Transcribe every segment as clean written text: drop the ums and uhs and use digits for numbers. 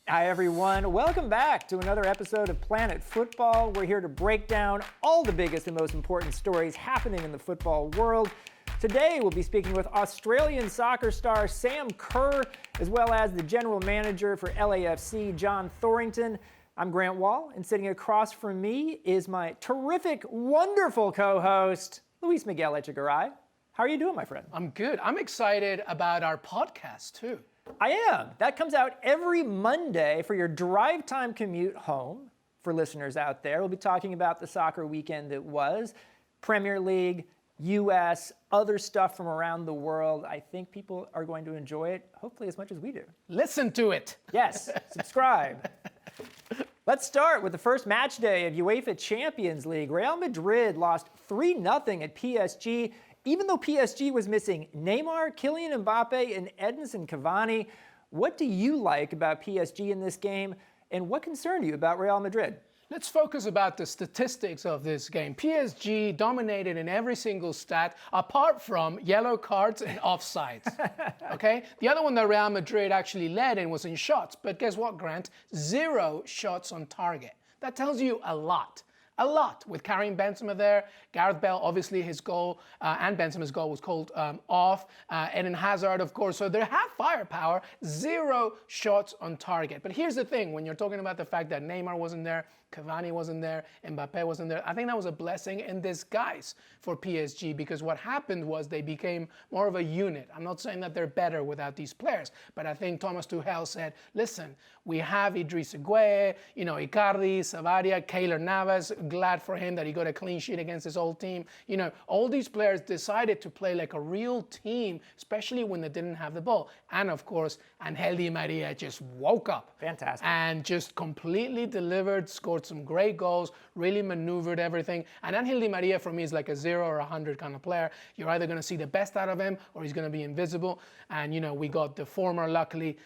Hi, everyone. Welcome back to another episode of Planet Football. We're here to break down all the biggest and most important stories happening in the football world. Today, we'll be speaking with Australian soccer star Sam Kerr, as well as the general manager for LAFC, John Thorrington. I'm Grant Wall, and sitting across from me is my terrific, wonderful co-host, Luis Miguel. How are you doing, my friend? I'm good. I'm excited about our podcast, too. I am. That comes out every Monday for your drive time commute home. For listeners out there, we'll be talking about the soccer weekend that was, Premier League, US, other stuff from around the world. I think people are going to enjoy it, hopefully as much as we do. Listen to it. Yes, subscribe. Let's start with the first match day of UEFA Champions League. Real Madrid lost 3-0 at PSG, even though PSG was missing Neymar, Kylian Mbappe, and Edinson Cavani. What do you like about PSG in this game, and what concerned you about Real Madrid? Let's focus about the statistics of this game. PSG dominated in every single stat, apart from yellow cards and offsides. Okay? The other one that Real Madrid actually led in was in shots. But guess what, Grant? 0 shots on target. That tells you a lot. A lot, with Karim Benzema there. Gareth Bale, obviously his goal, and Benzema's goal was called off. Eden Hazard, of course. So they have firepower, 0 shots on target. But here's the thing, when you're talking about the fact that Neymar wasn't there, Cavani wasn't there, Mbappe wasn't there, I think that was a blessing in disguise for PSG, because what happened was they became more of a unit. I'm not saying that they're better without these players, but I think Thomas Tuchel said, listen, we have Idrissa Gueye, Icardi, Savaria, Keylor Navas, glad for him that he got a clean sheet against his old team. All these players decided to play like a real team, especially when they didn't have the ball. And of course, Angel Di Maria just woke up. Fantastic. And just completely delivered, scored some great goals, really maneuvered everything. And Angel Di Maria, for me, is like a 0 or 100 kind of player. You're either going to see the best out of him or he's going to be invisible. And, we got the former, luckily.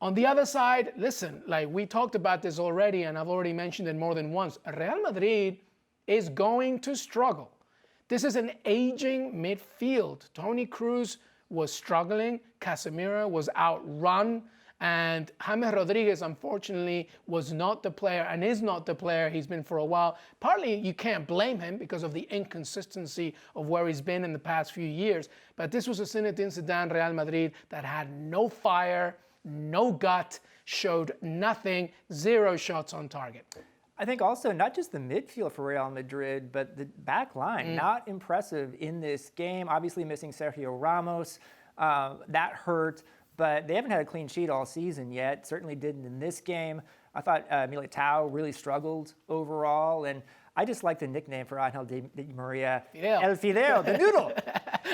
On the other side, listen, like we talked about this already, and I've already mentioned it more than once. Real Madrid is going to struggle. This is an aging midfield. Toni Kroos was struggling. Casemiro was outrun. And James Rodriguez, unfortunately, was not the player and is not the player he's been for a while. Partly, you can't blame him because of the inconsistency of where he's been in the past few years. But this was a Zinedine Zidane Real Madrid that had no fire, no gut, showed nothing, 0 shots on target. I think also not just the midfield for Real Madrid, but the back line, not impressive in this game. Obviously missing Sergio Ramos, that hurt, but they haven't had a clean sheet all season yet. Certainly didn't in this game. I thought Militao really struggled overall, and I just like the nickname for Angel Di Maria, Fidel. El Fidel, the noodle.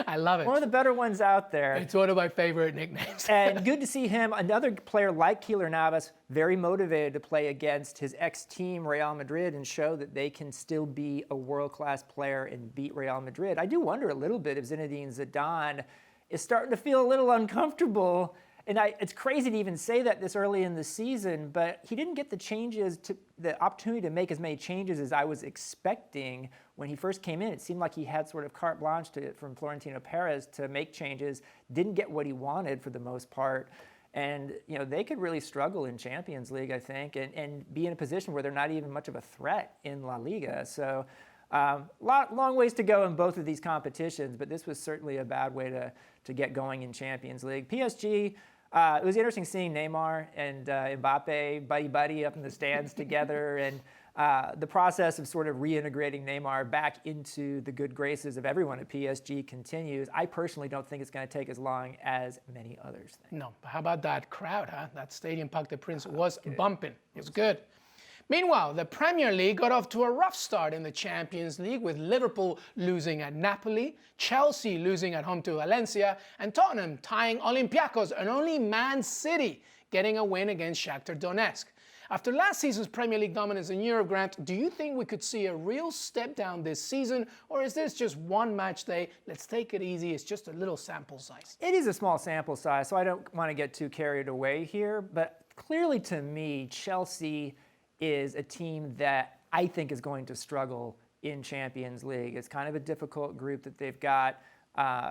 I love it. One of the better ones out there. It's one of my favorite nicknames. And good to see him. Another player like Keylor Navas, very motivated to play against his ex-team, Real Madrid, and show that they can still be a world-class player and beat Real Madrid. I do wonder a little bit if Zinedine Zidane is starting to feel a little uncomfortable. And it's crazy to even say that this early in the season, but he didn't get the opportunity to make as many changes as I was expecting when he first came in. It seemed like he had sort of carte blanche from Florentino Perez to make changes, didn't get what he wanted for the most part. And, they could really struggle in Champions League, I think, and be in a position where they're not even much of a threat in La Liga. So long ways to go in both of these competitions, but this was certainly a bad way to get going in Champions League. PSG, it was interesting seeing Neymar and Mbappe buddy-buddy up in the stands together, and the process of sort of reintegrating Neymar back into the good graces of everyone at PSG continues. I personally don't think it's going to take as long as many others think. No, but how about that crowd, huh? That Stadium Parc des Princes was bumping. It was good. Meanwhile, the Premier League got off to a rough start in the Champions League, with Liverpool losing at Napoli, Chelsea losing at home to Valencia, and Tottenham tying Olympiacos, and only Man City getting a win against Shakhtar Donetsk. After last season's Premier League dominance in Europe, Grant, do you think we could see a real step down this season, or is this just one match day? Let's take it easy. It's just a little sample size. It is a small sample size, so I don't want to get too carried away here, but clearly to me, Chelsea is a team that I think is going to struggle in Champions League. It's kind of a difficult group that they've got.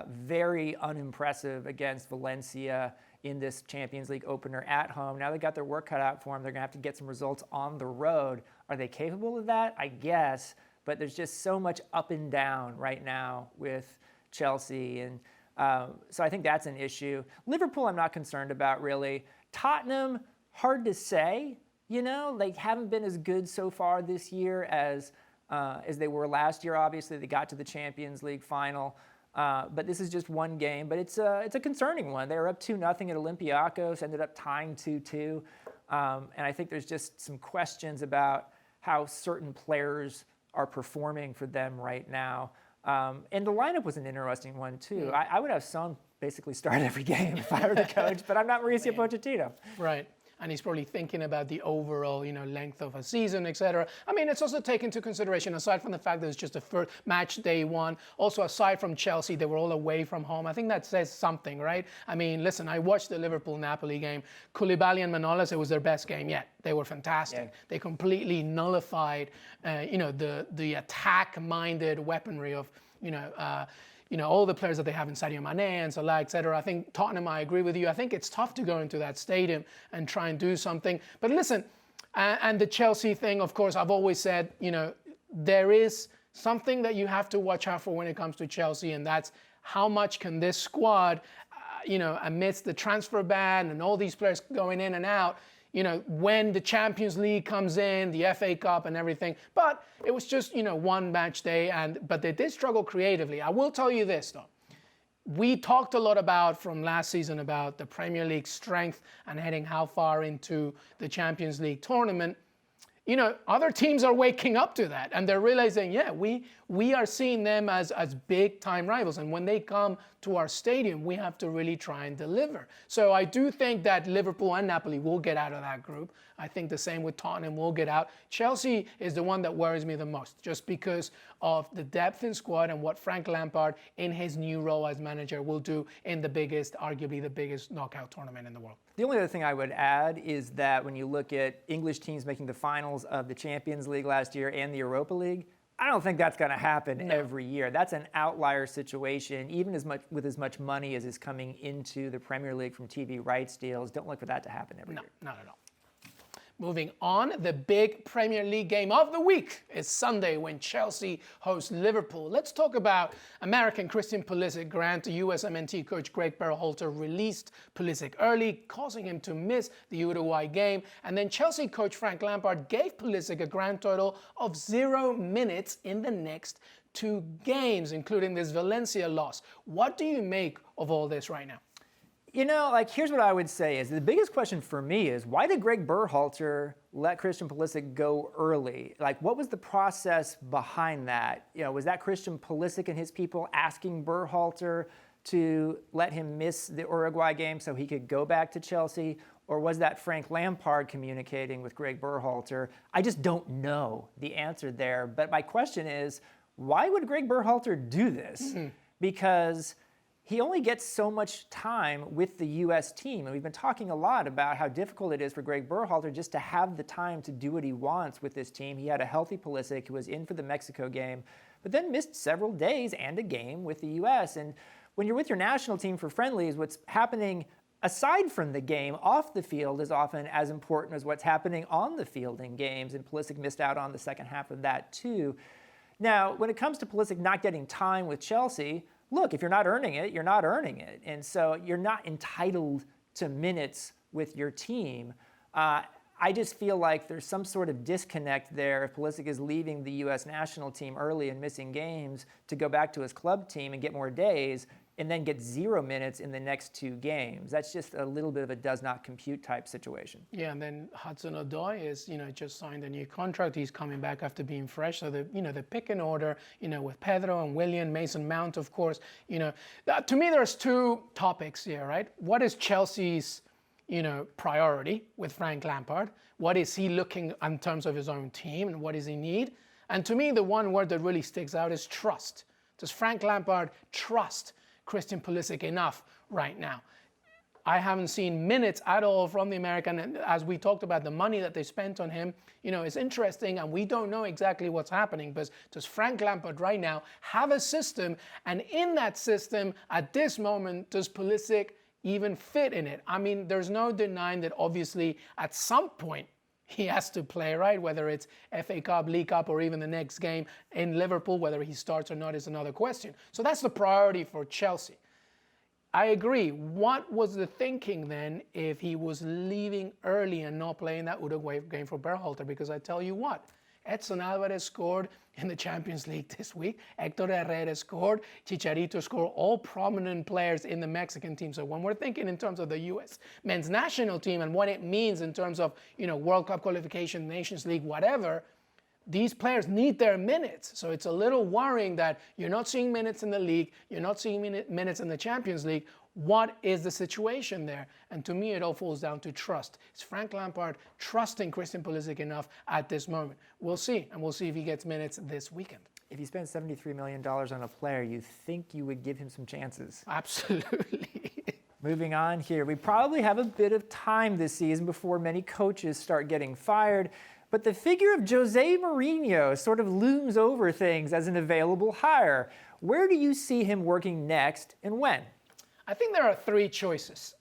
Very unimpressive against Valencia in this Champions League opener at home. Now they got their work cut out for them. They're going to have to get some results on the road. Are they capable of that? I guess. But there's just so much up and down right now with Chelsea. And so I think that's an issue. Liverpool I'm not concerned about, really. Tottenham, hard to say. You know, they haven't been as good so far this year as they were last year. Obviously, they got to the Champions League final. But this is just one game. But it's a concerning one. They were up 2-0 at Olympiacos, ended up tying 2-2. And I think there's just some questions about how certain players are performing for them right now. And the lineup was an interesting one, too. I would have Son basically start every game if I were the coach, but I'm not Mauricio Pochettino. Right. And he's probably thinking about the overall, length of a season, etc. I mean, it's also taken into consideration, aside from the fact that it's just the first match day one, also aside from Chelsea, they were all away from home. I think that says something, right? I mean, listen, I watched the Liverpool-Napoli game. Koulibaly and Manolas, it was their best game yet. They were fantastic. Yeah. They completely nullified, the attack-minded weaponry of, all the players that they have in Sadio Mane and Salah, etc. I think Tottenham, I agree with you. I think it's tough to go into that stadium and try and do something. But listen, and the Chelsea thing, of course, I've always said, there is something that you have to watch out for when it comes to Chelsea, and that's how much can this squad, amidst the transfer ban and all these players going in and out, when the Champions League comes in, the FA Cup and everything. But it was just, one match day, but they did struggle creatively. I will tell you this, though. We talked a lot from last season about the Premier League strength and heading how far into the Champions League tournament. Other teams are waking up to that, and they're realizing, yeah, we are seeing them as big-time rivals, and when they come to our stadium, we have to really try and deliver. So I do think that Liverpool and Napoli will get out of that group. I think the same with Tottenham will get out. Chelsea is the one that worries me the most, just because of the depth in squad and what Frank Lampard, in his new role as manager, will do in arguably the biggest knockout tournament in the world. The only other thing I would add is that when you look at English teams making the finals of the Champions League last year and the Europa League, I don't think that's going to happen every year. That's an outlier situation, even with as much money as is coming into the Premier League from TV rights deals. Don't look for that to happen every year. No, not at all. Moving on, the big Premier League game of the week is Sunday when Chelsea hosts Liverpool. Let's talk about American Christian Pulisic. Grant, USMNT coach Greg Berhalter released Pulisic early, causing him to miss the Uruguay game. And then Chelsea coach Frank Lampard gave Pulisic a grand total of 0 minutes in the next 2 games, including this Valencia loss. What do you make of all this right now? Here's what I would say is the biggest question for me is, why did Greg Berhalter let Christian Pulisic go early? What was the process behind that? Was that Christian Pulisic and his people asking Berhalter to let him miss the Uruguay game so he could go back to Chelsea? Or was that Frank Lampard communicating with Greg Berhalter? I just don't know the answer there. But my question is, why would Greg Berhalter do this? Because he only gets so much time with the U.S. team. And we've been talking a lot about how difficult it is for Greg Berhalter just to have the time to do what he wants with this team. He had a healthy Pulisic who was in for the Mexico game, but then missed several days and a game with the U.S. And when you're with your national team for friendlies, what's happening aside from the game off the field is often as important as what's happening on the field in games. And Pulisic missed out on the second half of that too. Now, when it comes to Pulisic not getting time with Chelsea, look, if you're not earning it, you're not earning it. And so you're not entitled to minutes with your team. I just feel like there's some sort of disconnect there if Pulisic is leaving the U.S. national team early and missing games to go back to his club team and get more days and then get 0 minutes in the next 2 games. That's just a little bit of a does not compute type situation. Yeah, and then Hudson-Odoi is, just signed a new contract. He's coming back after being fresh. So the pick and order, with Pedro and Willian, Mason Mount, of course, to me, there's 2 topics here, right? What is Chelsea's, priority with Frank Lampard? What is he looking in terms of his own team and what does he need? And to me, the one word that really sticks out is trust. Does Frank Lampard trust Christian Pulisic enough right now? I haven't seen minutes at all from the American. And as we talked about the money that they spent on him, it's interesting and we don't know exactly what's happening, but does Frank Lampard right now have a system? And in that system, at this moment, does Pulisic even fit in it. I mean, there's no denying that obviously at some point he has to play, right? Whether it's FA Cup, League Cup, or even the next game in Liverpool, whether he starts or not is another question. So that's the priority for Chelsea. I agree. What was the thinking then if he was leaving early and not playing that Uruguay game for Berhalter? Because I tell you what, Edson Alvarez scored in the Champions League this week. Hector Herrera scored. Chicharito scored. All prominent players in the Mexican team. So when we're thinking in terms of the U.S. men's national team and what it means in terms of, World Cup qualification, Nations League, whatever, these players need their minutes. So it's a little worrying that you're not seeing minutes in the league, you're not seeing minutes in the Champions League. What is the situation there? And to me, it all falls down to trust. Is Frank Lampard trusting Christian Pulisic enough at this moment? We'll see, and we'll see if he gets minutes this weekend. If you spend $73 million on a player, you think you would give him some chances. Absolutely. Moving on here, we probably have a bit of time this season before many coaches start getting fired. But the figure of Jose Mourinho sort of looms over things as an available hire. Where do you see him working next and when? I think there are three choices.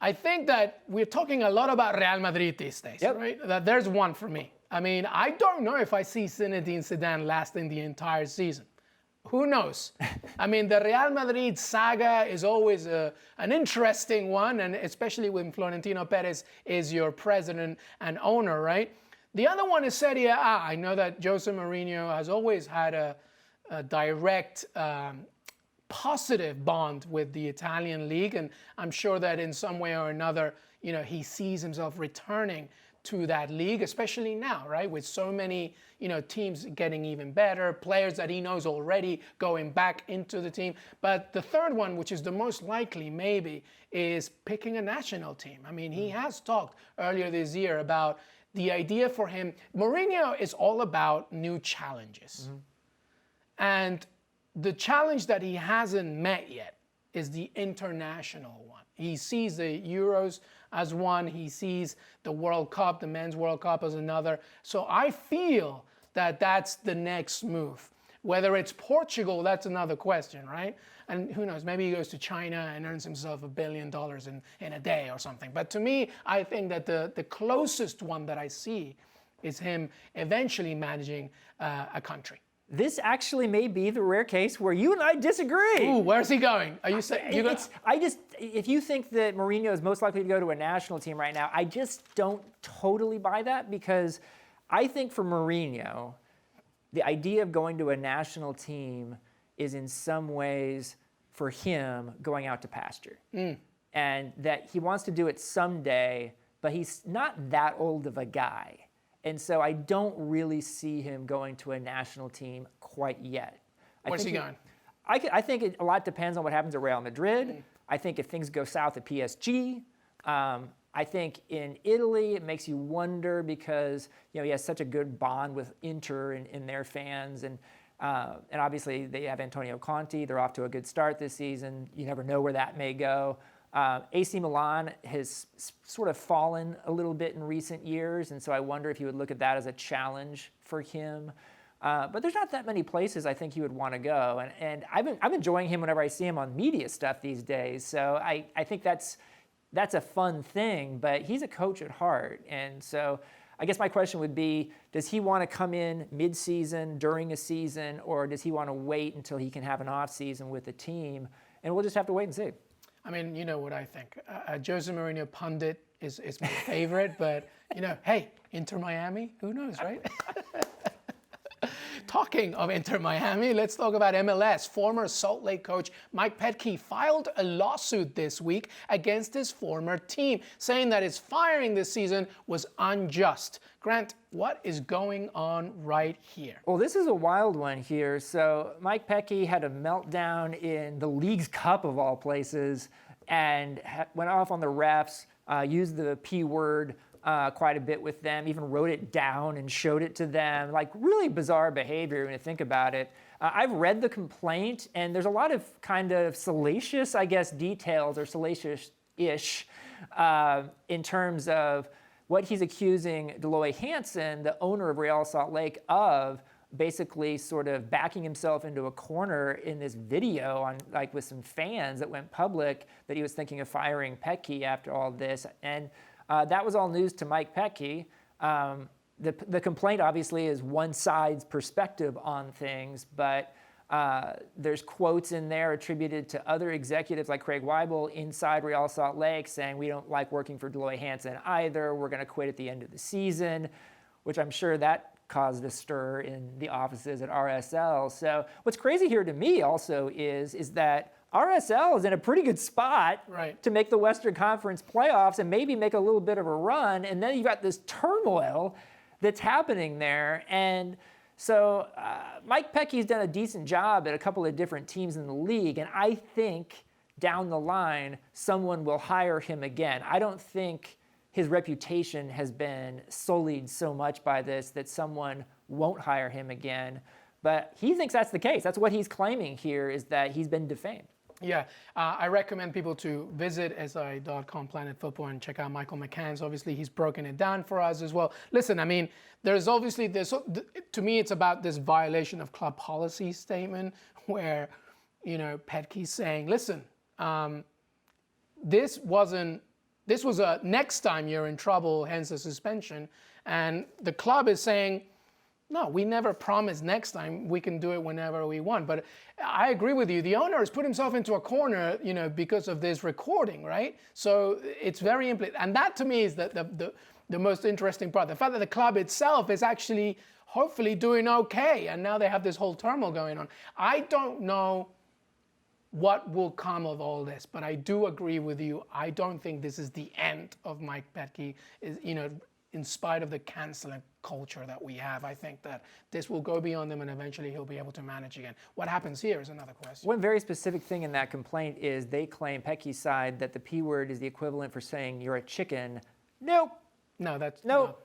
I think that we're talking a lot about Real Madrid these days, right? That there's one for me. I mean, I don't know if I see Zinedine Zidane lasting the entire season. Who knows? I mean, the Real Madrid saga is always an interesting one, and especially when Florentino Perez is your president and owner, right? The other one is Serie A. I know that Jose Mourinho has always had a direct positive bond with the Italian league, and I'm sure that in some way or another, he sees himself returning to that league, especially now, right? With so many, teams getting even better, players that he knows already going back into the team. But the third one, which is the most likely maybe, is picking a national team. I mean, he has talked earlier this year about the idea for him. Mourinho is all about new challenges. And the challenge that he hasn't met yet is the international one. He sees the Euros as one. He sees the World Cup, the Men's World Cup, as another. So I feel that that's the next move. Whether it's Portugal, that's another question, right? And who knows, maybe he goes to China and earns himself $1 billion in a day or something. But to me, I think that the closest one that I see is him eventually managing a country. This actually may be the rare case where you and I disagree. Ooh, where's he going? Are you saying if you think that Mourinho is most likely to go to a national team right now, I just don't totally buy that, because I think for Mourinho, the idea of going to a national team is in some ways for him going out to pasture. And that he wants to do it someday, but he's not that old of a guy. And so I don't really see him going to a national team quite yet. Where's he going? I think a lot depends on what happens at Real Madrid. I think if things go south at PSG, I think in Italy it makes you wonder because he has such a good bond with Inter and their fans, and obviously they have Antonio Conte. They're off to a good start this season. You never know where that may go. AC Milan has sort of fallen a little bit in recent years, and so I wonder if he would look at that as a challenge for him. But there's not that many places I think he would want to go, and I'm enjoying him whenever I see him on media stuff these days. So I think that's a fun thing, but he's a coach at heart, and so I guess my question would be, does he want to come in mid-season, during a season, or does he want to wait until he can have an off-season with the team? And we'll just have to wait and see. I mean, you know what I think. Jose Mourinho pundit is my favorite, but, hey, Inter Miami, who knows, right? Talking of Inter Miami, let's talk about MLS. Former Salt Lake coach Mike PETKE filed a lawsuit this week against his former team, saying that his firing this season was unjust. Grant, what is going on right here? Well, this is a wild one here. So Mike PETKE had a meltdown in the League's Cup of all places and went off on the refs, used the P word quite a bit with them, even wrote it down and showed it to them. Like, really bizarre behavior when you think about it. I've read the complaint, and there's a lot of kind of salacious, I guess, details, or salacious-ish, in terms of what he's accusing Deloy Hansen, the owner of Real Salt Lake, of basically sort of backing himself into a corner in this video on like with some fans that went public that he was thinking of firing PETKE after all this. And that was all news to Mike PETKE. The complaint obviously is one side's perspective on things, but there's quotes in there attributed to other executives like Craig Weibel inside Real Salt Lake saying, we don't like working for Deloy Hansen either, we're going to quit at the end of the season, which I'm sure that caused a stir in the offices at RSL. So what's crazy here to me also is that RSL is in a pretty good spot to make the Western Conference playoffs and maybe make a little bit of a run, and then you've got this turmoil that's happening there. And so Mike PETKE's done a decent job at a couple of different teams in the league, and I think down the line someone will hire him again. I don't think his reputation has been sullied so much by this that someone won't hire him again, but he thinks that's the case. That's what he's claiming here, is that he's been defamed. Yeah, I recommend people to visit si.com Planet Football and check out Michael McCann's. Obviously, he's broken it down for us as well. Listen, I mean, there's obviously this, to me, it's about this violation of club policy statement where, you know, PETKE's saying, listen, this was a next time you're in trouble, hence the suspension. And the club is saying, no, we never promised next time. We can do it whenever we want. But I agree with you. The owner has put himself into a corner, you know, because of this recording, right? So it's very implicit. And that to me is the most interesting part. The fact that the club itself is actually hopefully doing okay. And now they have this whole turmoil going on. I don't know what will come of all this, but I do agree with you. I don't think this is the end of Mike PETKE, you know, in spite of the canceling culture that we have. I think that this will go beyond him and eventually he'll be able to manage again. What happens here is another question. One very specific thing in that complaint is they claim, PETKE's side, that the P word is the equivalent for saying you're a chicken. Nope. No, that's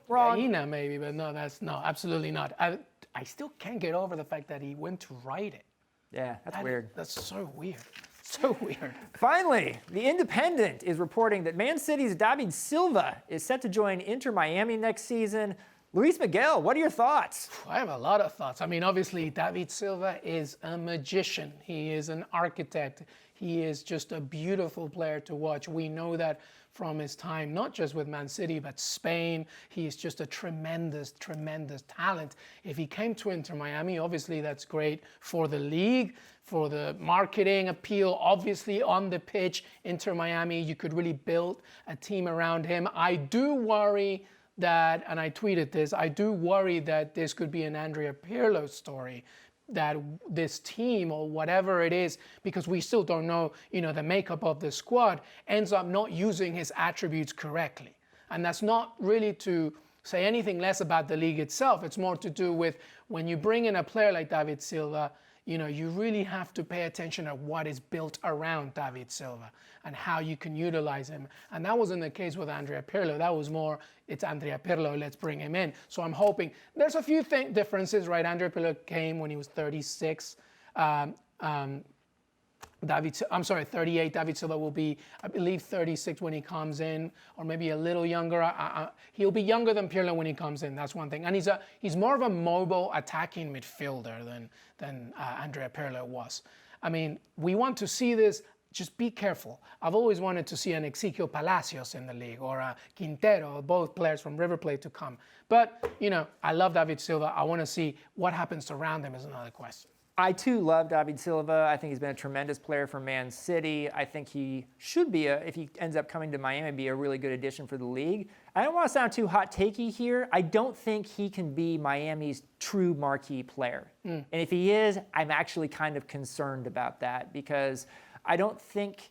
wrong. Hyena maybe, but no, absolutely not. I still can't get over the fact that he went to write it. Yeah, that's weird. That's so weird. So weird. Finally, The Independent is reporting that Man City's David Silva is set to join Inter Miami next season. Luis Miguel, what are your thoughts? I have a lot of thoughts. I mean, obviously, David Silva is a magician. He is an architect. He is just a beautiful player to watch. We know that from his time, not just with Man City, but Spain. He is just a tremendous, tremendous talent. If he came to Inter Miami, obviously that's great for the league, for the marketing appeal. Obviously on the pitch, Inter Miami, you could really build a team around him. I do worry that, and I tweeted this, I do worry that this could be an Andrea Pirlo story, that this team or whatever it is, because we still don't know, you know, the makeup of the squad, ends up not using his attributes correctly. And that's not really to say anything less about the league itself. It's more to do with when you bring in a player like David Silva, you know, you really have to pay attention to what is built around David Silva and how you can utilize him. And that wasn't the case with Andrea Pirlo. That was more, it's Andrea Pirlo, let's bring him in. So I'm hoping, there's a few differences, right? Andrea Pirlo came when he was 36. 38. David Silva will be, I believe, 36 when he comes in, or maybe a little younger. He'll be younger than Pirlo when he comes in. That's one thing. And he's more of a mobile attacking midfielder than Andrea Pirlo was. I mean, we want to see this. Just be careful. I've always wanted to see an Ezequiel Palacios in the league, or a Quintero, both players from River Plate to come. But, you know, I love David Silva. I want to see what happens around him is another question. I too love David Silva. I think he's been a tremendous player for Man City. I think he should be, if he ends up coming to Miami, be a really good addition for the league. I don't want to sound too hot takey here. I don't think he can be Miami's true marquee player. And if he is, I'm actually kind of concerned about that, because I don't think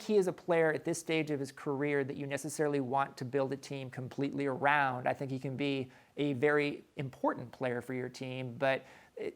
he is a player at this stage of his career that you necessarily want to build a team completely around. I think he can be a very important player for your team, but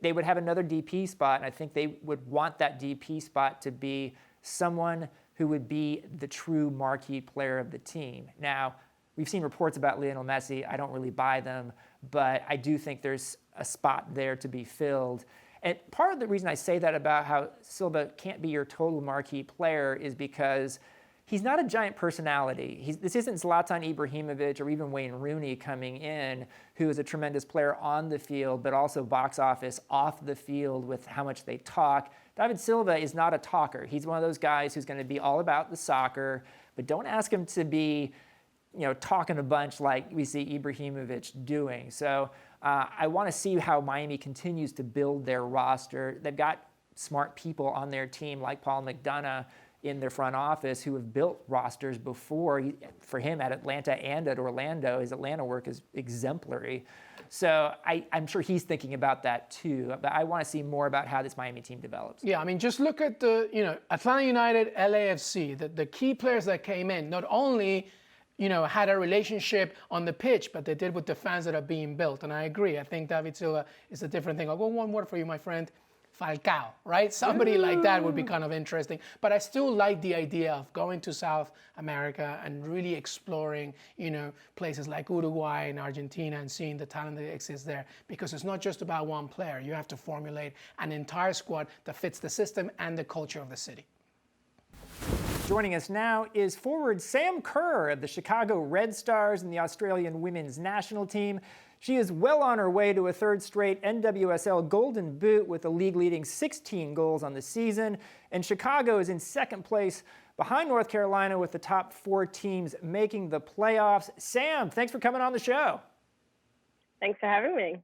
they would have another DP spot, and I think they would want that DP spot to be someone who would be the true marquee player of the team. Now, we've seen reports about Lionel Messi. I don't really buy them, but I do think there's a spot there to be filled. And part of the reason I say that about how Silva can't be your total marquee player is because he's not a giant personality. This isn't Zlatan Ibrahimovic or even Wayne Rooney coming in, who is a tremendous player on the field, but also box office off the field with how much they talk. David Silva is not a talker. He's one of those guys who's going to be all about the soccer, but don't ask him to be, talking a bunch like we see Ibrahimovic doing. So I want to see how Miami continues to build their roster. They've got smart people on their team like Paul McDonough in their front office who have built rosters before. For him at Atlanta and at Orlando, his Atlanta work is exemplary. So I'm sure he's thinking about that too. But I want to see more about how this Miami team develops. Yeah, I mean, just look at the, Atlanta United, LAFC, the key players that came in, not only had a relationship on the pitch, but they did with the fans that are being built. And I agree. I think David Silva is a different thing. I'll go one word for you, my friend. Falcao, right? Somebody like that would be kind of interesting. But I still like the idea of going to South America and really exploring, places like Uruguay and Argentina and seeing the talent that exists there. Because it's not just about one player. You have to formulate an entire squad that fits the system and the culture of the city. Joining us now is forward Sam Kerr of the Chicago Red Stars and the Australian women's national team. She is well on her way to a third straight NWSL Golden Boot with a league-leading 16 goals on the season. And Chicago is in second place behind North Carolina with the top 4 teams making the playoffs. Sam, thanks for coming on the show. Thanks for having me.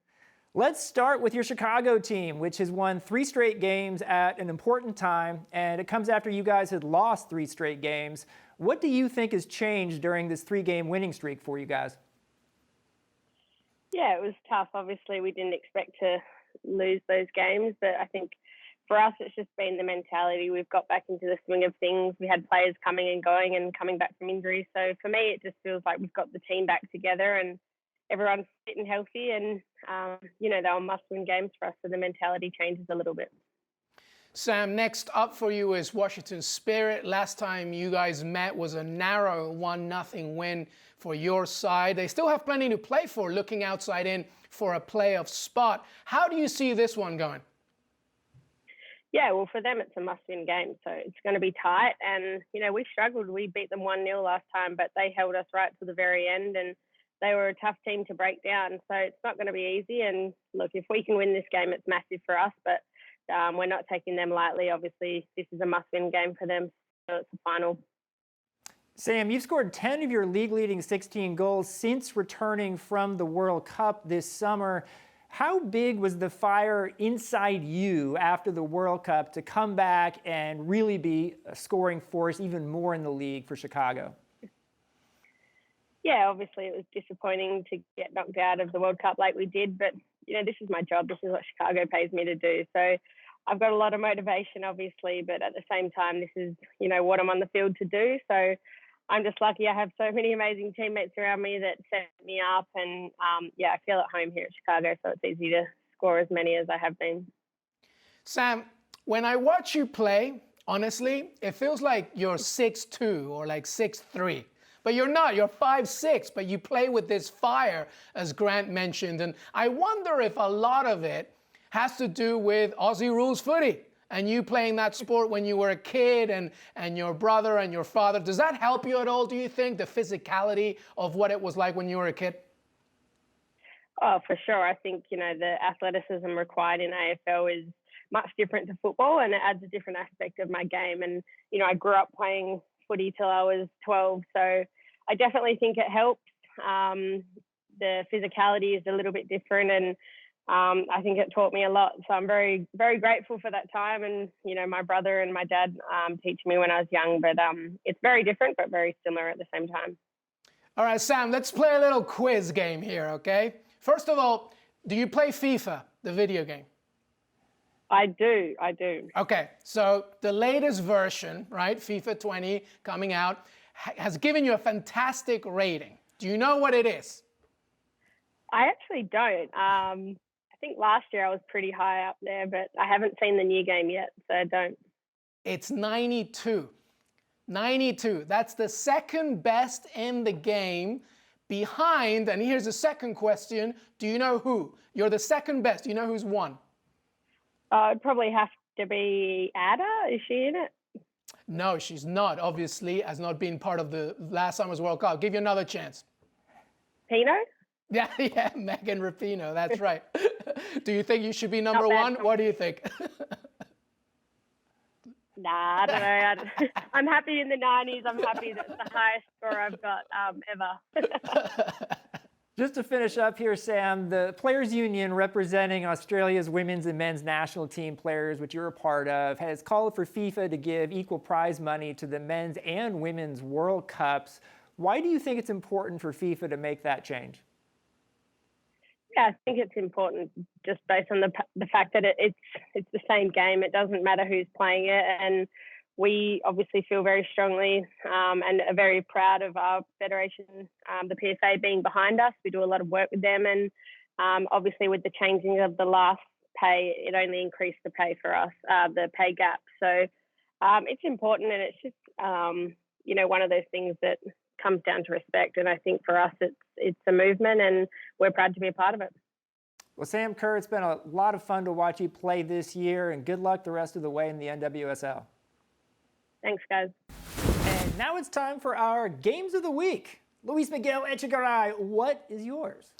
Let's start with your Chicago team, which has won 3 straight games at an important time, and it comes after you guys had lost 3 straight games. What do you think has changed during this 3-game winning streak for you guys? Yeah, it was tough. Obviously, we didn't expect to lose those games, but I think for us, it's just been the mentality. We've got back into the swing of things. We had players coming and going and coming back from injury. So for me, it just feels like we've got the team back together and everyone's fit and healthy, and they were must-win games for us, so the mentality changes a little bit. Sam, next up for you is Washington Spirit. Last time you guys met was a narrow 1-0 win for your side. They still have plenty to play for, looking outside in for a playoff spot. How do you see this one going? Yeah, well, for them, it's a must-win game, so it's going to be tight. And, we struggled. We beat them 1-0 last time, but they held us right to the very end, and they were a tough team to break down, so it's not going to be easy. And look, if we can win this game, it's massive for us, but we're not taking them lightly. Obviously, this is a must-win game for them, so it's the final. Sam, you've scored 10 of your league-leading 16 goals since returning from the World Cup this summer. How big was the fire inside you after the World Cup to come back and really be a scoring force even more in the league for Chicago? Yeah, obviously it was disappointing to get knocked out of the World Cup like we did, but this is my job. This is what Chicago pays me to do. So I've got a lot of motivation, obviously, but at the same time, this is, what I'm on the field to do. So I'm just lucky I have so many amazing teammates around me that set me up, and I feel at home here at Chicago, so it's easy to score as many as I have been. Sam, when I watch you play, honestly, it feels like you're 6'2" or like 6'3". But you're not, you're 5'6", but you play with this fire, as Grant mentioned. And I wonder if a lot of it has to do with Aussie rules footy and you playing that sport when you were a kid and your brother and your father. Does that help you at all, do you think, the physicality of what it was like when you were a kid? Oh, for sure. I think, the athleticism required in AFL is much different to football, and it adds a different aspect of my game. And, I grew up playing footy till I was 12, so I definitely think it helps. The physicality is a little bit different, and I think it taught me a lot. So I'm very, very grateful for that time. And, my brother and my dad teach me when I was young, but it's very different, but very similar at the same time. All right, Sam, let's play a little quiz game here, okay? First of all, do you play FIFA, the video game? I do. Okay, so the latest version, right, FIFA 20 coming out, has given you a fantastic rating. Do you know what it is? I actually don't. I think last year I was pretty high up there, but I haven't seen the new game yet, so I don't. It's 92. 92. That's the second best in the game behind, and here's the second question, do you know who? You're the second best. Do you know who's won? It'd probably have to be Ada. Is she in it? No, she's not. Obviously, has not been part of the last summer's World Cup. Give you another chance. Pino? Yeah, yeah, Megan Rapinoe. That's right. Do you think you should be number Not bad. one? What do you think? Nah, I don't know. I'm happy in the 90s. I'm happy that's the highest score I've got ever. Just to finish up here, Sam, the Players Union representing Australia's women's and men's national team players, which you're a part of, has called for FIFA to give equal prize money to the men's and women's World Cups. Why do you think it's important for FIFA to make that change? Yeah, I think it's important just based on the fact that it's the same game. It doesn't matter who's playing it, and we obviously feel very strongly and are very proud of our federation, the PSA, being behind us. We do a lot of work with them, and obviously with the changing of the last pay, it only increased the pay for us, the pay gap. So it's important, and it's just one of those things that comes down to respect. And I think for us, it's a movement, and we're proud to be a part of it. Well, Sam Kerr, it's been a lot of fun to watch you play this year, and good luck the rest of the way in the NWSL. Thanks, guys. And now it's time for our Games of the Week. Luis Miguel Echegaray, what is yours?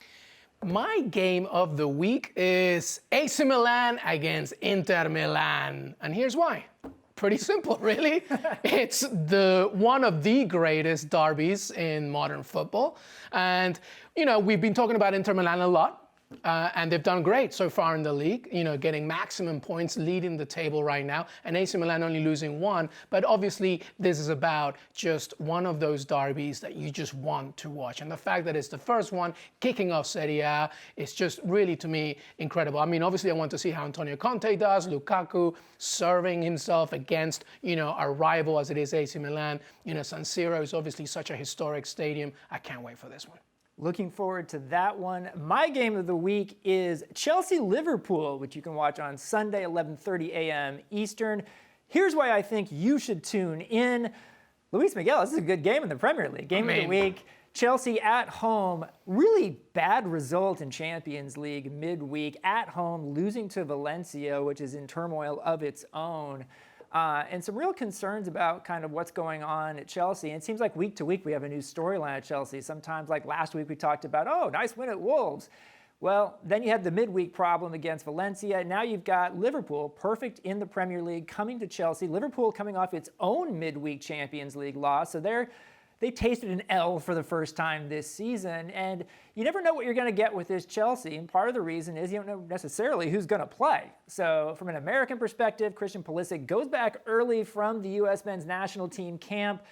My game of the week is AC Milan against Inter Milan. And here's why. Pretty simple, really. It's one of the greatest derbies in modern football. And, we've been talking about Inter Milan a lot. And they've done great so far in the league, getting maximum points, leading the table right now, and AC Milan only losing one. But obviously, this is about just one of those derbies that you just want to watch. And the fact that it's the first one kicking off Serie A is just really, to me, incredible. I mean, obviously, I want to see how Antonio Conte does, Lukaku serving himself against, our rival as it is AC Milan. San Siro is obviously such a historic stadium. I can't wait for this one. Looking forward to that one. My game of the week is Chelsea-Liverpool, which you can watch on Sunday, 11:30 a.m. Eastern. Here's why I think you should tune in. Luis Miguel, this is a good game in the Premier League. Game of the week. Chelsea at home, really bad result in Champions League midweek. At home, losing to Valencia, which is in turmoil of its own. And some real concerns about kind of what's going on at Chelsea. And it seems like week to week we have a new storyline at Chelsea. Sometimes, like last week, we talked about, oh, nice win at Wolves. Well, then you had the midweek problem against Valencia. Now you've got Liverpool, perfect in the Premier League, coming to Chelsea. Liverpool coming off its own midweek Champions League loss. So they tasted an L for the first time this season. And you never know what you're going to get with this Chelsea. And part of the reason is you don't know necessarily who's going to play. So from an American perspective, Christian Pulisic goes back early from the U.S. men's national team camp,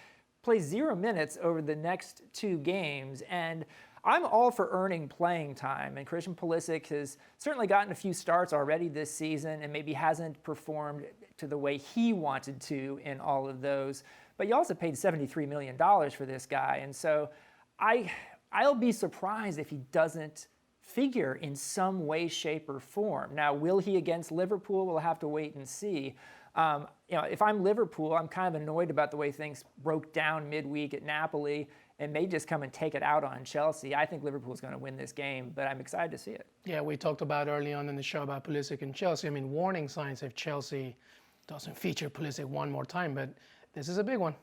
plays 0 minutes over the next 2 games. And I'm all for earning playing time. And Christian Pulisic has certainly gotten a few starts already this season and maybe hasn't performed to the way he wanted to in all of those. But you also paid $73 million for this guy. And so I'll be surprised if he doesn't figure in some way, shape, or form. Now, will he against Liverpool? We'll have to wait and see. If I'm Liverpool, I'm kind of annoyed about the way things broke down midweek at Napoli and may just come and take it out on Chelsea. I think Liverpool's going to win this game, but I'm excited to see it. Yeah, we talked about early on in the show about Pulisic and Chelsea. I mean, warning signs if Chelsea doesn't feature Pulisic one more time, but this is a big one.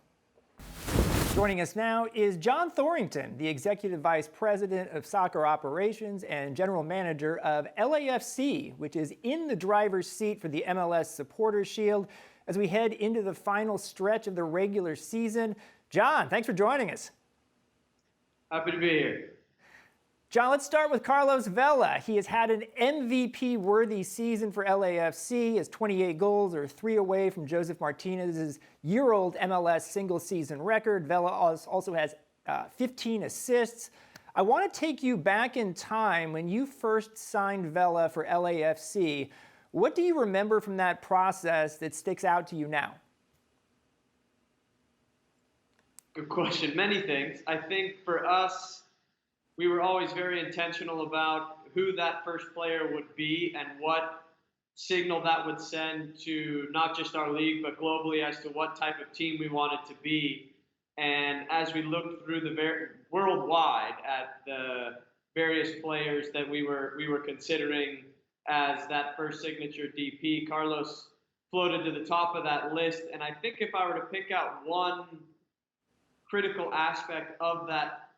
Joining us now is John Thorrington, the Executive Vice President of Soccer Operations and General Manager of LAFC, which is in the driver's seat for the MLS Supporters Shield as we head into the final stretch of the regular season. John, thanks for joining us. Happy to be here. John, let's start with Carlos Vela. He has had an MVP-worthy season for LAFC. His 28 goals are 3 away from Joseph Martinez's year-old MLS single-season record. Vela also has 15 assists. I want to take you back in time when you first signed Vela for LAFC. What do you remember from that process that sticks out to you now? Good question. Many things. I think for us, we were always very intentional about who that first player would be and what signal that would send to not just our league, but globally as to what type of team we wanted to be. And as we looked through worldwide at the various players that we were considering as that first signature DP, Carlos floated to the top of that list. And I think if I were to pick out one critical aspect of that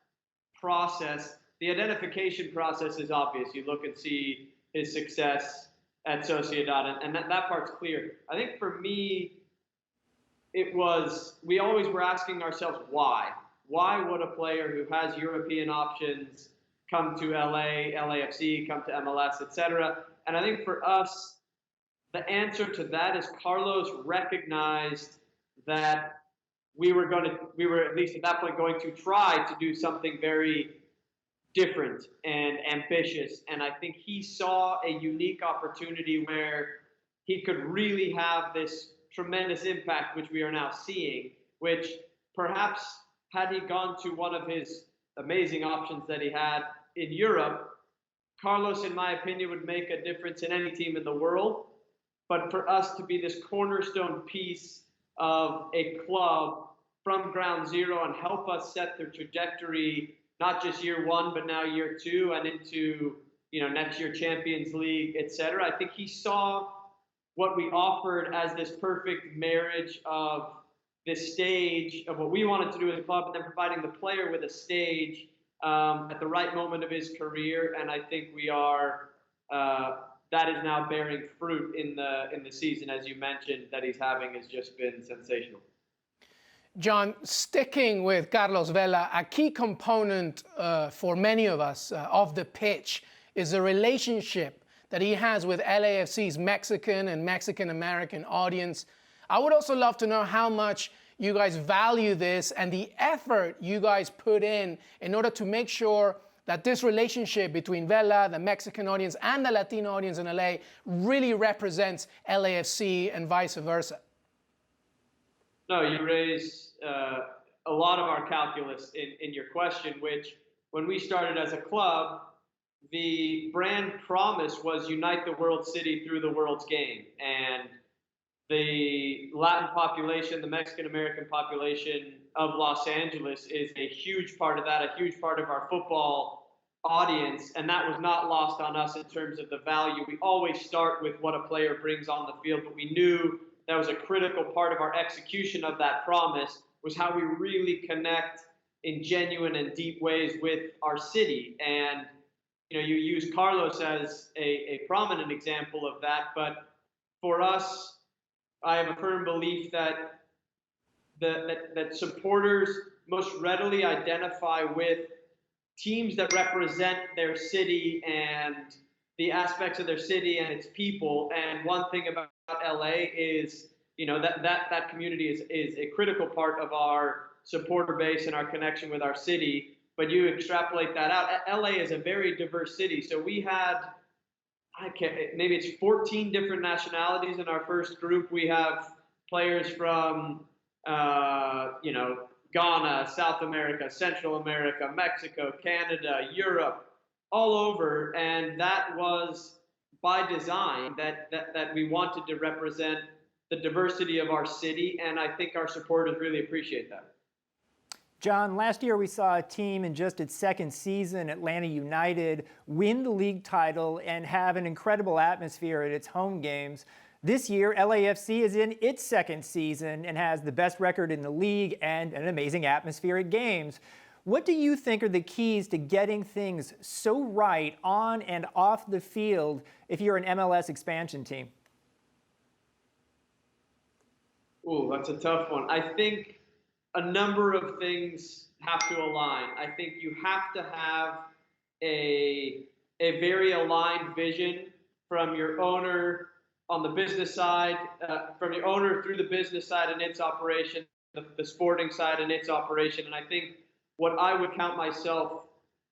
process, the identification process is obvious. You look and see his success at Sociedad, and that part's clear. I think for me, we always were asking ourselves why. Why would a player who has European options come to LAFC, come to MLS, etc.? And I think for us, the answer to that is Carlos recognized that we were at least at that point going to try to do something very different and ambitious. And I think he saw a unique opportunity where he could really have this tremendous impact, which we are now seeing, which perhaps had he gone to one of his amazing options that he had in Europe, Carlos, in my opinion, would make a difference in any team in the world. But for us to be this cornerstone piece of a club from ground zero and help us set the trajectory, not just year one, but now year two and into, next year Champions League, etc. I think he saw what we offered as this perfect marriage of this stage of what we wanted to do as a club, and then providing the player with a stage at the right moment of his career. And I think we are that is now bearing fruit in the season, as you mentioned, that he's having has just been sensational. John, sticking with Carlos Vela, a key component for many of us of the pitch is the relationship that he has with LAFC's Mexican and Mexican-American audience. I would also love to know how much you guys value this and the effort you guys put in order to make sure that this relationship between Vela, the Mexican audience, and the Latino audience in LA really represents LAFC and vice versa. No, you raise a lot of our calculus in your question, which when we started as a club, the brand promise was unite the world city through the world's game. And the Latin population, the Mexican-American population of Los Angeles is a huge part of that, a huge part of our football audience. And that was not lost on us in terms of the value. We always start with what a player brings on the field, but we knew that was a critical part of our execution of that promise, was how we really connect in genuine and deep ways with our city. And, you use Carlos as a prominent example of that, but for us, I have a firm belief that that supporters most readily identify with teams that represent their city and the aspects of their city and its people. And one thing about LA is, that community is a critical part of our supporter base and our connection with our city. But you extrapolate that out. LA is a very diverse city. So we had, maybe it's 14 different nationalities in our first group. We have players from, Ghana, South America, Central America, Mexico, Canada, Europe, all over. And that was by design, that we wanted to represent the diversity of our city. And I think our supporters really appreciate that. John, last year we saw a team in just its second season, Atlanta United, win the league title and have an incredible atmosphere at its home games. This year, LAFC is in its second season and has the best record in the league and an amazing atmosphere at games. What do you think are the keys to getting things so right on and off the field if you're an MLS expansion team? Ooh, that's a tough one. I think a number of things have to align. I think you have to have a very aligned vision from your owner on the business side, from your owner through the business side and its operation, the sporting side and its operation. And I think what I would count myself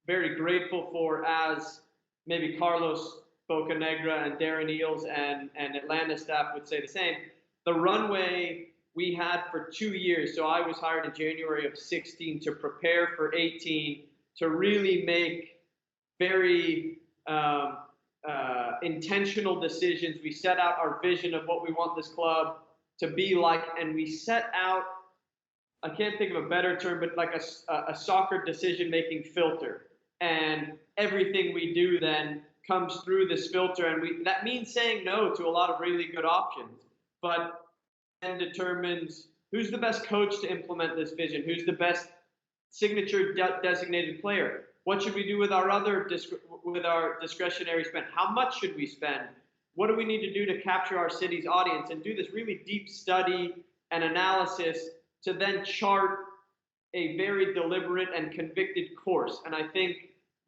very grateful for, as maybe Carlos Bocanegra and Darren Eales and Atlanta staff would say the same, the runway we had for 2 years. So I was hired in January of 16 to prepare for 18, to really make very intentional decisions. We set out our vision of what we want this club to be like, and we set out, I can't think of a better term, but like a soccer decision-making filter. And everything we do then comes through this filter, and that means saying no to a lot of really good options. but then determines who's the best coach to implement this vision, who's the best signature designated player. What should we do with our other with our discretionary spend? How much should we spend? What do we need to do to capture our city's audience, and do this really deep study and analysis to then chart a very deliberate and convicted course. And I think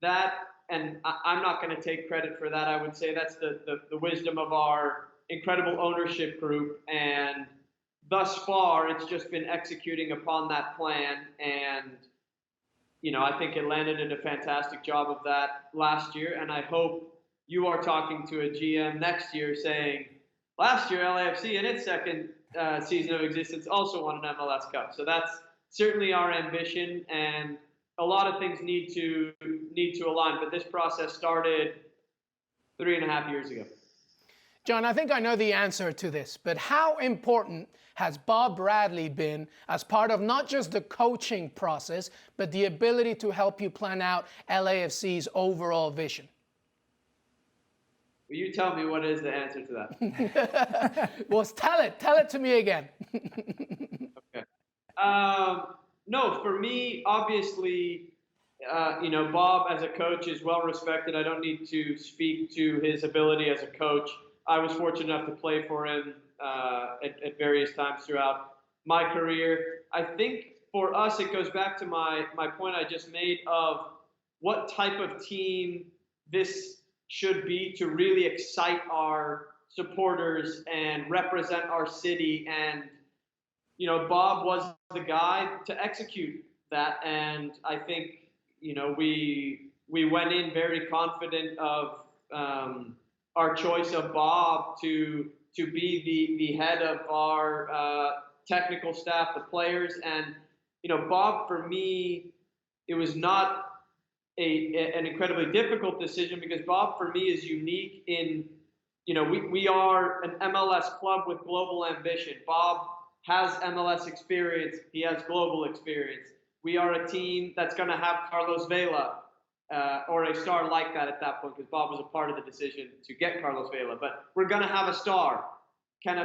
that, and I'm not going to take credit for that, I would say that's the wisdom of our incredible ownership group, and thus far it's just been executing upon that plan. And you know, I think Atlanta did a fantastic job of that last year, and I hope you are talking to a GM next year saying, last year LAFC in its second season of existence also won an MLS Cup. So that's certainly our ambition, and a lot of things need to align. But this process started 3.5 years ago. John, I think I know the answer to this, but how important has Bob Bradley been as part of not just the coaching process, but the ability to help you plan out LAFC's overall vision? Will you tell me what is the answer to that? Well, tell it to me again. Okay. No, for me, obviously, you know, Bob as a coach is well respected. I don't need to speak to his ability as a coach. I was fortunate enough to play for him at various times throughout my career. I think for us, it goes back to my point I just made of what type of team this should be to really excite our supporters and represent our city. And, you know, Bob was the guy to execute that. And I think, you know, we went in very confident of our choice of Bob to be the head of our technical staff, the players. And, you know, Bob, for me, it was not an incredibly difficult decision, because Bob, for me, is unique in, you know, we are an MLS club with global ambition. Bob has MLS experience. He has global experience. We are a team that's going to have Carlos Vela, or a star like that at that point, because Bob was a part of the decision to get Carlos Vela. But we're going to have a star. Can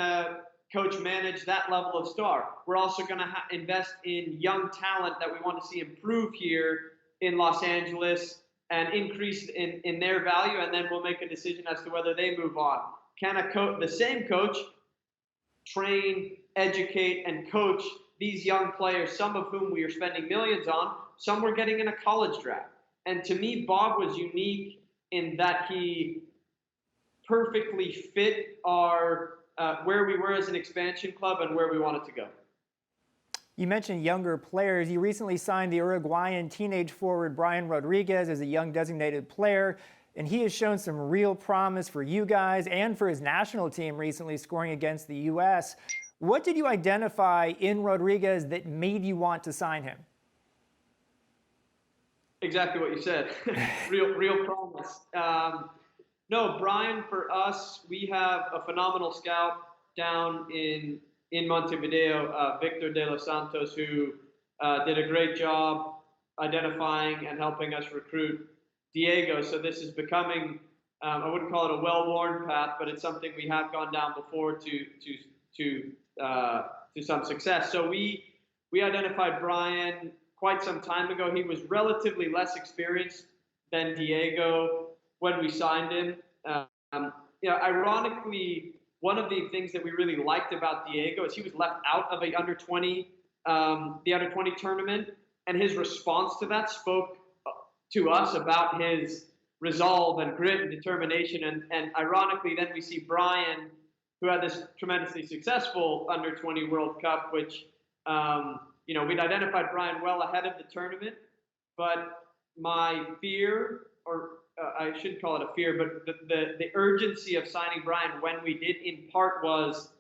a coach manage that level of star? We're also going to invest in young talent that we want to see improve here in Los Angeles and increase in their value, and then we'll make a decision as to whether they move on. Can the same coach train, educate, and coach these young players, some of whom we are spending millions on, some we're getting in a college draft? And to me, Bob was unique in that he perfectly fit our where we were as an expansion club and where we wanted to go. You mentioned younger players. You recently signed the Uruguayan teenage forward Brian Rodriguez as a young designated player, and he has shown some real promise for you guys and for his national team recently, scoring against the U.S. What did you identify in Rodriguez that made you want to sign him? Exactly what you said. real promise. No, Brian, for us, we have a phenomenal scout down in Montevideo, Victor de los Santos, who did a great job identifying and helping us recruit Diego. So this is becoming, I wouldn't call it a well-worn path, but it's something we have gone down before to some success. So we identified Brian quite some time ago. He was relatively less experienced than Diego when we signed him. You know, ironically, one of the things that we really liked about Diego is he was left out of the under 20 tournament, and his response to that spoke to us about his resolve and grit and determination. And ironically, then we see Brian, who had this tremendously successful under 20 World Cup, which you know, we'd identified Brian well ahead of the tournament. But my fear, or I shouldn't call it a fear, but the urgency of signing Brian when we did, in part, was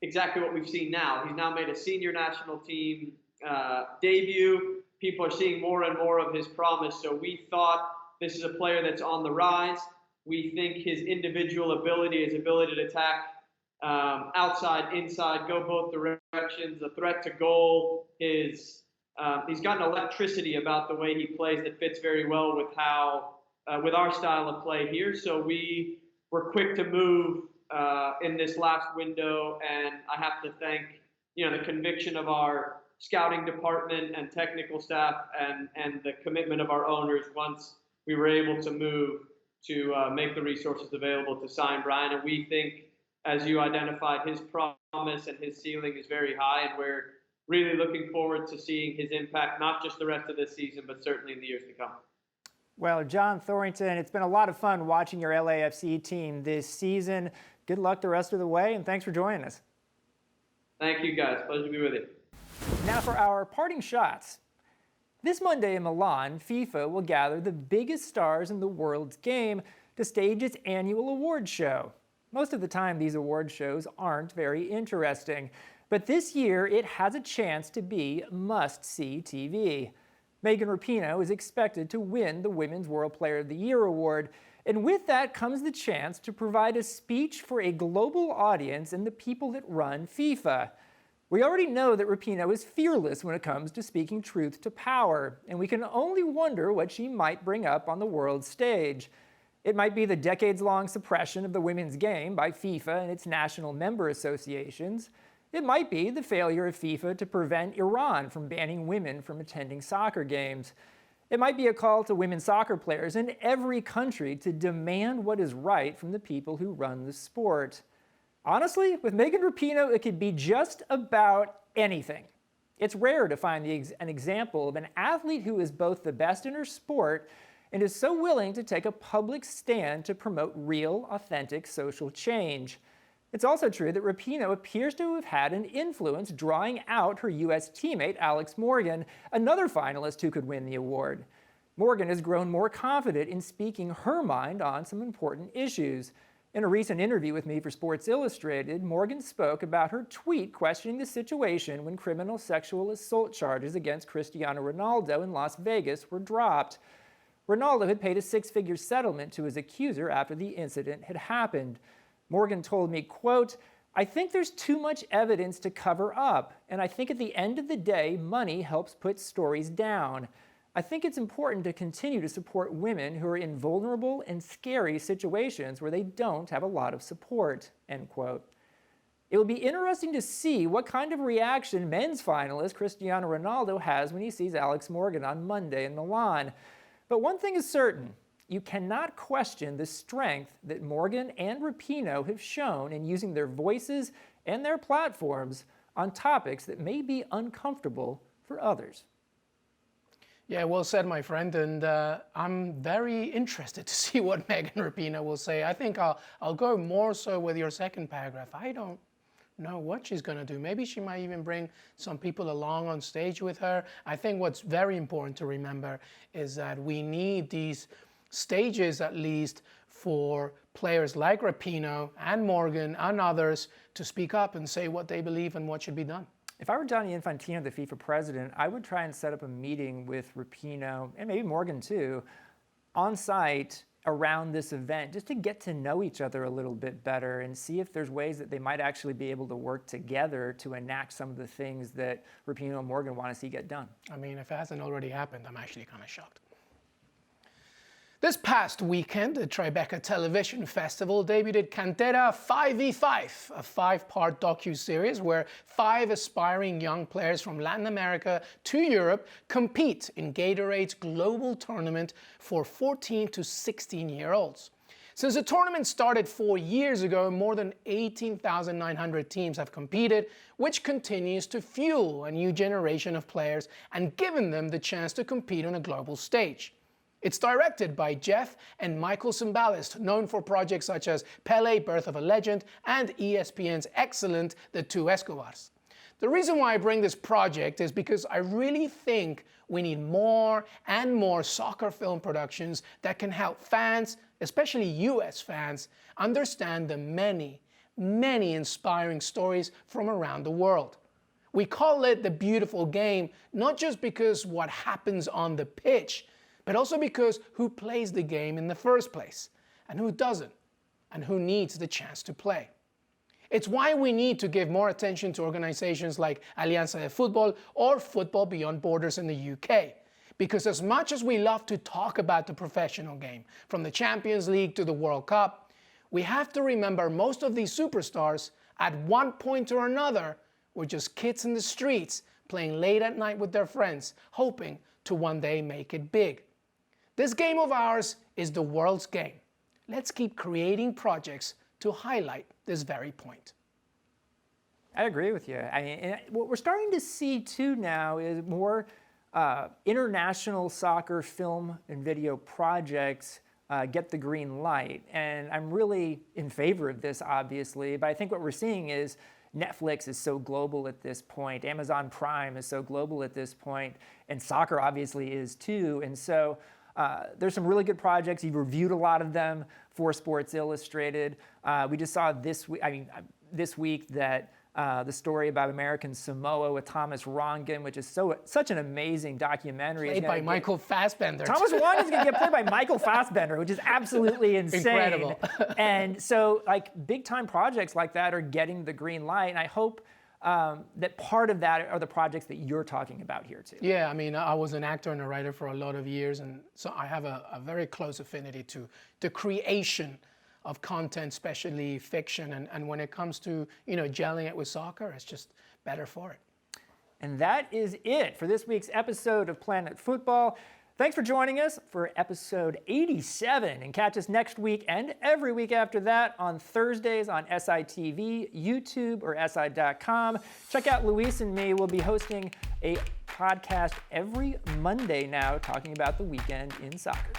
exactly what we've seen now. He's now made a senior national team debut. People are seeing more and more of his promise. So we thought this is a player that's on the rise. We think his individual ability, his ability to attack outside, inside, go both directions, a threat to goal, he's got an electricity about the way he plays that fits very well with how with our style of play here. So we were quick to move in this last window, and I have to thank the conviction of our scouting department and technical staff, and the commitment of our owners once we were able to move to make the resources available to sign Brian. And we think, as you identified, his promise and his ceiling is very high, and we're really looking forward to seeing his impact, not just the rest of this season, but certainly in the years to come. Well, John Thorrington, it's been a lot of fun watching your LAFC team this season. Good luck the rest of the way, and thanks for joining us. Thank you, guys. Pleasure to be with you. Now for our parting shots. This Monday in Milan, FIFA will gather the biggest stars in the world's game to stage its annual award show. Most of the time, these award shows aren't very interesting, but this year it has a chance to be must-see TV. Megan Rapinoe is expected to win the Women's World Player of the Year award, and with that comes the chance to provide a speech for a global audience and the people that run FIFA. We already know that Rapinoe is fearless when it comes to speaking truth to power, and we can only wonder what she might bring up on the world stage. It might be the decades-long suppression of the women's game by FIFA and its national member associations. It might be the failure of FIFA to prevent Iran from banning women from attending soccer games. It might be a call to women soccer players in every country to demand what is right from the people who run the sport. Honestly, with Megan Rapinoe, it could be just about anything. It's rare to find an example of an athlete who is both the best in her sport and is so willing to take a public stand to promote real, authentic social change. It's also true that Rapinoe appears to have had an influence drawing out her U.S. teammate Alex Morgan, another finalist who could win the award. Morgan has grown more confident in speaking her mind on some important issues. In a recent interview with me for Sports Illustrated, Morgan spoke about her tweet questioning the situation when criminal sexual assault charges against Cristiano Ronaldo in Las Vegas were dropped. Ronaldo had paid a six-figure settlement to his accuser after the incident had happened. Morgan told me, quote, "I think there's too much evidence to cover up, and I think at the end of the day, money helps put stories down. I think it's important to continue to support women who are in vulnerable and scary situations where they don't have a lot of support," end quote. It will be interesting to see what kind of reaction men's finalist Cristiano Ronaldo has when he sees Alex Morgan on Monday in Milan. But one thing is certain, you cannot question the strength that Morgan and Rapinoe have shown in using their voices and their platforms on topics that may be uncomfortable for others. Yeah, well said, my friend, and I'm very interested to see what Megan Rapinoe will say. I think I'll go more so with your second paragraph. I don't know what she's going to do. Maybe she might even bring some people along on stage with her. I think what's very important to remember is that we need these stages, at least, for players like Rapinoe and Morgan and others to speak up and say what they believe and what should be done. If I were Gianni Infantino, the FIFA president, I would try and set up a meeting with Rapinoe, and maybe Morgan too, on site around this event, just to get to know each other a little bit better and see if there's ways that they might actually be able to work together to enact some of the things that Rapinoe and Morgan want to see get done. I mean, if it hasn't already happened, I'm actually kind of shocked. This past weekend, the Tribeca Television Festival debuted Cantera 5v5, a five-part docu-series where 5 aspiring young players from Latin America to Europe compete in Gatorade's global tournament for 14 to 16-year-olds. Since the tournament started 4 years ago, more than 18,900 teams have competed, which continues to fuel a new generation of players and given them the chance to compete on a global stage. It's directed by Jeff and Michael Cymbalist, known for projects such as Pele, Birth of a Legend, and ESPN's excellent The Two Escobars. The reason why I bring this project is because I really think we need more and more soccer film productions that can help fans, especially US fans, understand the many, many inspiring stories from around the world. We call it the beautiful game, not just because what happens on the pitch, but also because who plays the game in the first place, and who doesn't, and who needs the chance to play. It's why we need to give more attention to organizations like Alianza de Futbol or Football Beyond Borders in the UK. Because as much as we love to talk about the professional game, from the Champions League to the World Cup, we have to remember most of these superstars at one point or another were just kids in the streets playing late at night with their friends, hoping to one day make it big. This game of ours is the world's game. Let's keep creating projects to highlight this very point. I agree with you. I mean, and what we're starting to see too now is more international soccer film and video projects get the green light. And I'm really in favor of this, obviously, but I think what we're seeing is Netflix is so global at this point, Amazon Prime is so global at this point, and soccer obviously is too. And so there's some really good projects. You've reviewed a lot of them for Sports Illustrated. We just saw this week that the story about American Samoa with Thomas Rongen, which is such an amazing documentary. Played by Michael Fassbender. Thomas Rongen's going to get played by Michael Fassbender, which is absolutely insane. Incredible. And so, like, big-time projects like that are getting the green light, and I hope that part of that are the projects that you're talking about here, too. Yeah, I mean, I was an actor and a writer for a lot of years, and so I have a very close affinity to the creation of content, especially fiction, and when it comes to, gelling it with soccer, it's just better for it. And that is it for this week's episode of Planet Futbol. Thanks for joining us for episode 87, and catch us next week and every week after that on Thursdays on SITV, YouTube, or SI.com. Check out Luis and me. We'll be hosting a podcast every Monday now talking about the weekend in soccer.